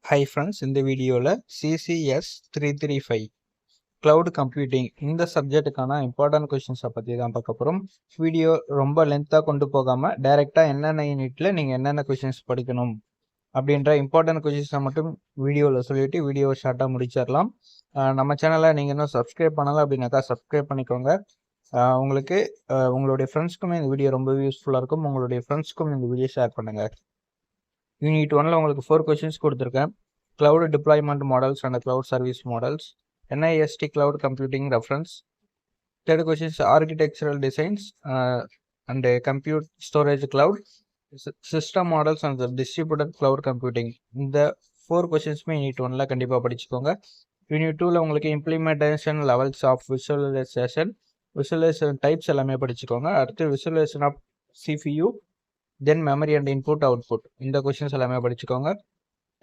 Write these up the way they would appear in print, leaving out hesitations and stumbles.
Hi friends, இந்த வீடியோவில் CCS 335 cloud computing இந்த சப்ஜெக்ட்டுக்கான இம்பார்ட்டன்ட் கொஷின்ஸை பற்றி தான் பார்க்க போகிறோம். வீடியோ ரொம்ப லென்த்தாக கொண்டு போகாமல் டைரெக்டாக என்னென்ன யூனிட்டில் நீங்கள் என்னென்ன கொஷின்ஸ் படிக்கணும் அப்படின்ற இம்பார்ட்டன்ட் கொஷின்ஸை மட்டும் வீடியோவில் சொல்லிவிட்டு வீடியோவை ஷார்ட்டாக முடிச்சிடலாம். நம்ம சேனலை நீங்கள் இன்னும் சப்ஸ்கிரைப் பண்ணலாம் அப்படின்னாக்கா சப்ஸ்கிரைப் பண்ணிக்கோங்க. உங்களுக்கு உங்களுடைய ஃப்ரெண்ட்ஸ்க்குமே இந்த வீடியோ ரொம்ப யூஸ்ஃபுல்லாக இருக்கும். உங்களுடைய ஃப்ரெண்ட்ஸ்க்கும் இந்த வீடியோ ஷேர் பண்ணுங்கள். யூனிட் 1ல் உங்களுக்கு 4 கொஷின்ஸ் கொடுத்துருக்கேன். Cloud deployment models and cloud service models, NIST cloud computing reference. Third question is architectural designs and compute storage cloud, system models and the distributed cloud computing. இந்த 4 கொஷின்ஸுமே unit 1ல் கண்டிப்பாக படிச்சுக்கோங்க. Unit 2ல் உங்களுக்கு implementation levels of visualization types எல்லாமே படிச்சுக்கோங்க. அடுத்து visualization of CPU, then memory and input output, இந்த கொஷின்ஸ் எல்லாமே படிச்சுக்கோங்க.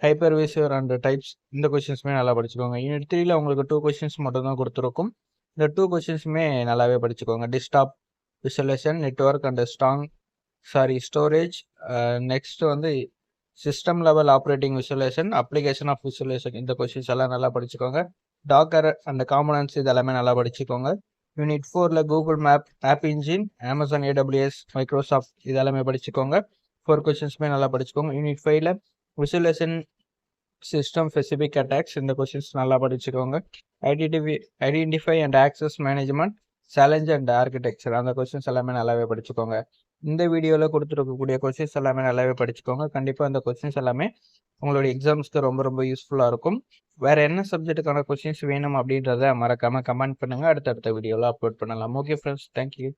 ஹைப்பர்வைசர் அண்ட் டைப்ஸ், இந்த கொஷின்ஸுமே நல்லா படிச்சுக்கோங்க. யூனிட் 3ல் உங்களுக்கு 2 கொஷின்ஸ் மட்டும் தான் கொடுத்துருக்கும். இந்த 2 கொஷின்ஸுமே நல்லாவே படிச்சுக்கோங்க. Desktop virtualisation, network and storage. Next வந்து system level operating virtualisation, application of virtualisation, இந்த கொஷின்ஸ் எல்லாம் நல்லா படிச்சுக்கோங்க. டாக்கர் அண்ட் காம்பனன்ட்ஸ், இது எல்லாமே நல்லா படிச்சுக்கோங்க. யூனிட் 4ல் Google map, app engine, Amazon AWS, Microsoft, இது எல்லாமே படிச்சுக்கோங்க. 4 கொஷின்ஸுமே நல்லா படிச்சுக்கோங்க. யூனிட் 5ல் விசுவலைசேஷன் சிஸ்டம் ஸ்பெசிஃபிக் அட்டாக்ஸ், இந்த கொஷின்ஸ் நல்லா படிச்சுக்கோங்க. Identify and access management, challenge and architecture, அந்த கொஷின்ஸ் எல்லாமே நல்லாவே படிச்சுக்கோங்க. இந்த வீடியோவில் கொடுத்துருக்கக்கூடிய கொஷின்ஸ் எல்லாமே நல்லாவே படிச்சுக்கோங்க. கண்டிப்பாக இந்த கொஷின்ஸ் எல்லாமே உங்களுடைய எக்ஸாம்ஸ்க்கு ரொம்ப ரொம்ப யூஸ்ஃபுல்லாக இருக்கும். வேறு என்ன சப்ஜெக்ட்டுக்கான கொஷின்ஸ் வேணும் அப்படின்றத மறக்காமல் கமெண்ட் பண்ணுங்கள். அடுத்தடுத்த வீடியோவில் அப்லோட் பண்ணலாம். Okay friends, thank you.